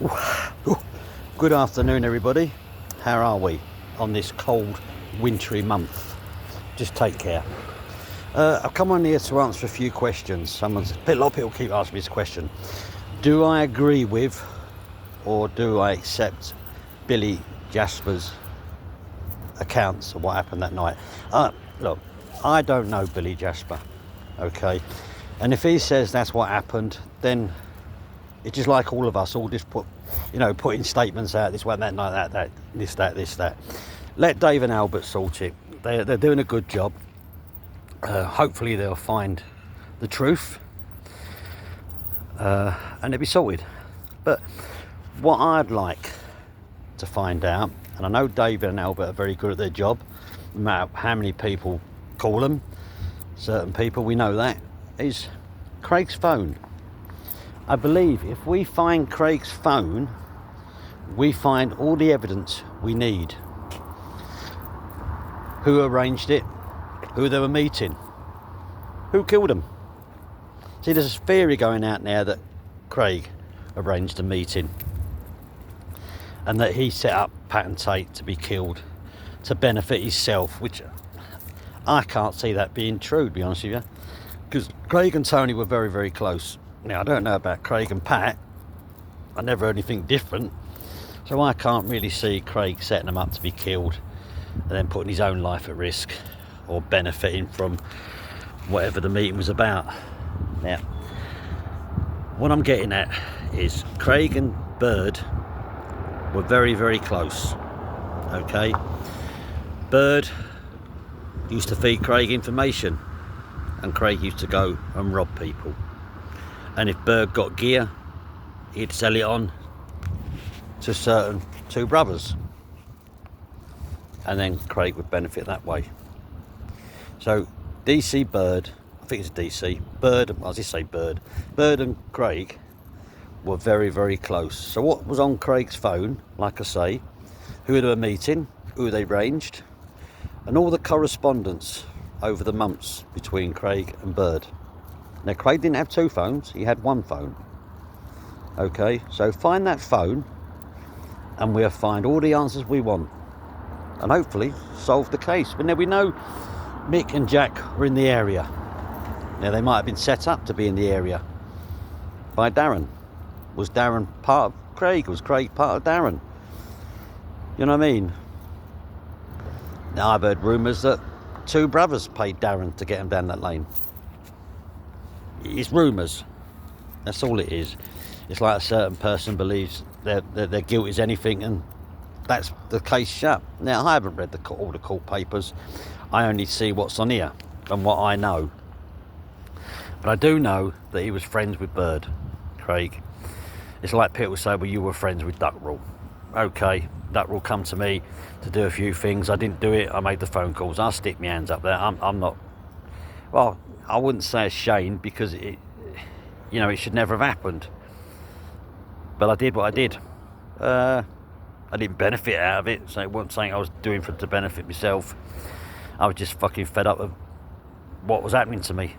Ooh. Good afternoon, everybody. How are we on this cold, wintry month? Just take care. I've come on here to answer a few questions. A lot of people keep asking me this question. Do I agree with or do I accept Billy Jasper's accounts of what happened that night? Look, I don't know Billy Jasper, okay? And if he says that's what happened, then it's just like all of us, all just putting statements out, this one, that, night, that, this, that. Let Dave and Albert sort it. They're doing a good job. Hopefully they'll find the truth and it'll be sorted. But what I'd like to find out, and I know Dave and Albert are very good at their job, no matter how many people call them, certain people, we know that, is Craig's phone. I believe if we find Craig's phone, we find all the evidence we need. Who arranged it, who they were meeting, who killed them. See, there's a theory going out now that Craig arranged a meeting and that he set up Pat and Tate to be killed to benefit himself, which I can't see that being true, to be honest with you, because Craig and Tony were very, very close. Now, I don't know about Craig and Pat. I never heard anything different. So I can't really see Craig setting them up to be killed and then putting his own life at risk or benefiting from whatever the meeting was about. Now, what I'm getting at is Craig and Bird were very, very close. Okay? Bird used to feed Craig information and Craig used to go and rob people. And if Bird got gear, he'd sell it on to certain two brothers. And then Craig would benefit that way. So DC Bird, I think it's DC, Bird, I just say Bird. Bird and Craig were very, very close. So what was on Craig's phone, like I say, who they were meeting, who they ranged, and all the correspondence over the months between Craig and Bird. Now, Craig didn't have two phones, he had one phone. Okay, so find that phone and we'll find all the answers we want and hopefully solve the case. But now we know Mick and Jack were in the area. Now, they might have been set up to be in the area by Darren. Was Darren part of Craig? Was Craig part of Darren? You know what I mean? Now, I've heard rumours that two brothers paid Darren to get him down that lane. It's rumours. That's all it is. It's like a certain person believes their guilt is anything, and that's the case shut. Now, I haven't read all the court papers. I only see what's on here and what I know. But I do know that he was friends with Bird, Craig. It's like people say, well, you were friends with Duckrell. Okay, Duckrell come to me to do a few things. I didn't do it. I made the phone calls. I'll stick my hands up there. I'm not... Well, I wouldn't say ashamed because it should never have happened. But I did what I did. I didn't benefit out of it, so it wasn't something I was doing to benefit myself. I was just fucking fed up of what was happening to me,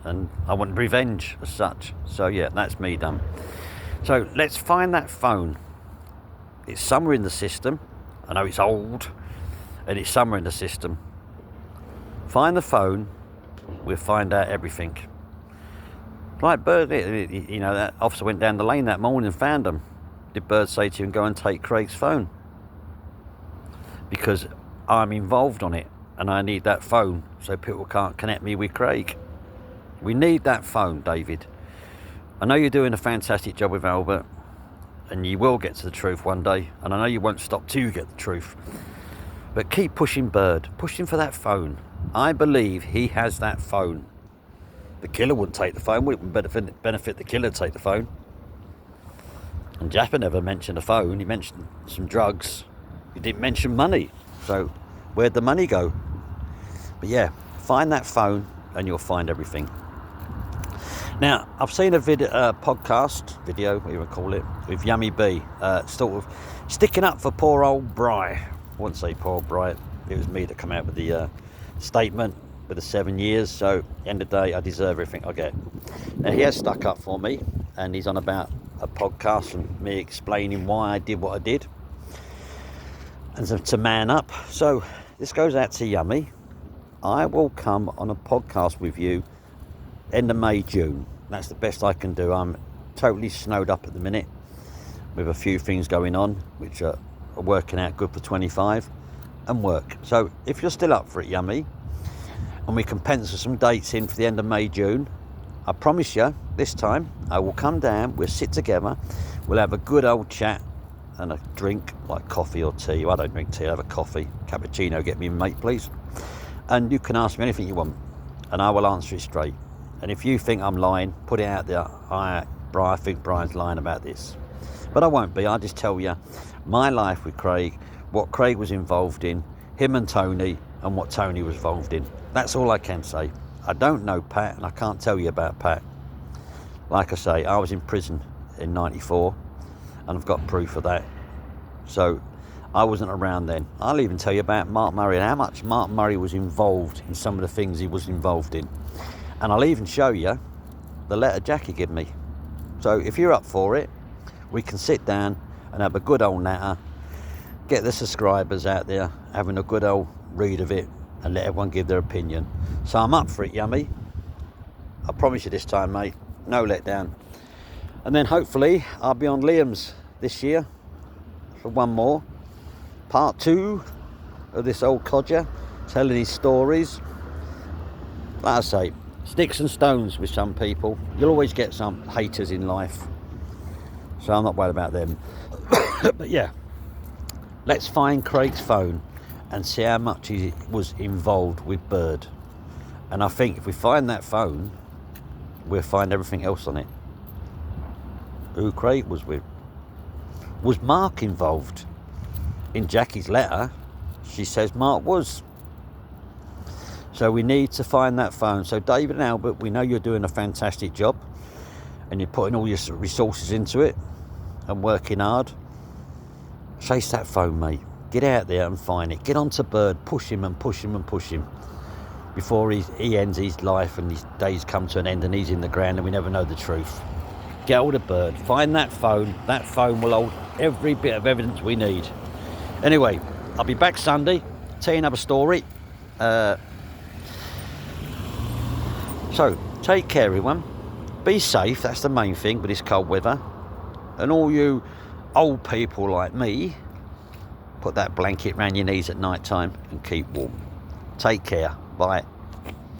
and I wanted revenge as such. So yeah, that's me done. So let's find that phone. It's somewhere in the system. I know it's old, and it's somewhere in the system. Find the phone. We'll find out everything. Like Bird, that officer went down the lane that morning and found them. Did Bird say to him, go and take Craig's phone? Because I'm involved on it and I need that phone so people can't connect me with Craig. We need that phone, David. I know you're doing a fantastic job with Albert and you will get to the truth one day, and I know you won't stop till you get the truth. But keep pushing Bird. Push him for that phone. I believe he has that phone. The killer wouldn't take the phone. Wouldn't benefit the killer to take the phone. And Jasper never mentioned a phone. He mentioned some drugs. He didn't mention money. So where'd the money go? But yeah, find that phone and you'll find everything. Now, I've seen a podcast, what you would call it, with Yummy B, sort of sticking up for poor old Bry. I wouldn't say poor Bry. It was me that came out with the statement with the 7 years. So, at the end of the day, I deserve everything I get. Now, he has stuck up for me, and he's on about a podcast and me explaining why I did what I did, and to man up. So this goes out to Yummy. I will come on a podcast with you end of May, June. That's the best I can do. I'm totally snowed up at the minute with a few things going on which are working out good for 25 and work. So if you're still up for it, Yummy, and we can pencil some dates in for the end of May, June, I promise you this time I will come down, we'll sit together, we'll have a good old chat and a drink like coffee or tea. I don't drink tea, I'll have a coffee, cappuccino, get me, mate, please. And you can ask me anything you want and I will answer it straight. And if you think I'm lying, put it out there. I think Brian's lying about this, but I won't be. I'll just tell you my life with Craig, what Craig was involved in, him and Tony, and what Tony was involved in. That's all I can say. I don't know Pat, and I can't tell you about Pat. Like I say, I was in prison in 94, and I've got proof of that. So I wasn't around then. I'll even tell you about Mark Murray and how much Mark Murray was involved in some of the things he was involved in. And I'll even show you the letter Jackie gave me. So if you're up for it, we can sit down and have a good old natter, get the subscribers out there having a good old read of it and let everyone give their opinion. So I'm up for it, Yummy. I promise you this time, mate, no letdown. And then hopefully I'll be on Liam's this year for one more. Part 2 of this old codger telling his stories. Like I say, sticks and stones with some people. You'll always get some haters in life. So I'm not worried about them. But yeah, let's find Craig's phone and see how much he was involved with Bird. And I think if we find that phone, we'll find everything else on it. Who Craig was with. Was Mark involved? In Jackie's letter, she says Mark was. So we need to find that phone. So David and Albert, we know you're doing a fantastic job and you're putting all your resources into it and working hard. Chase that phone, mate. Get out there and find it. Get onto Bird. Push him and push him and push him before he ends his life and his days come to an end and he's in the ground and we never know the truth. Get hold of Bird. Find that phone. That phone will hold every bit of evidence we need. Anyway, I'll be back Sunday, tell you another story. So, take care everyone. Be safe, that's the main thing with this cold weather. And all you old people like me, put that blanket around your knees at night time and keep warm. Take care. Bye.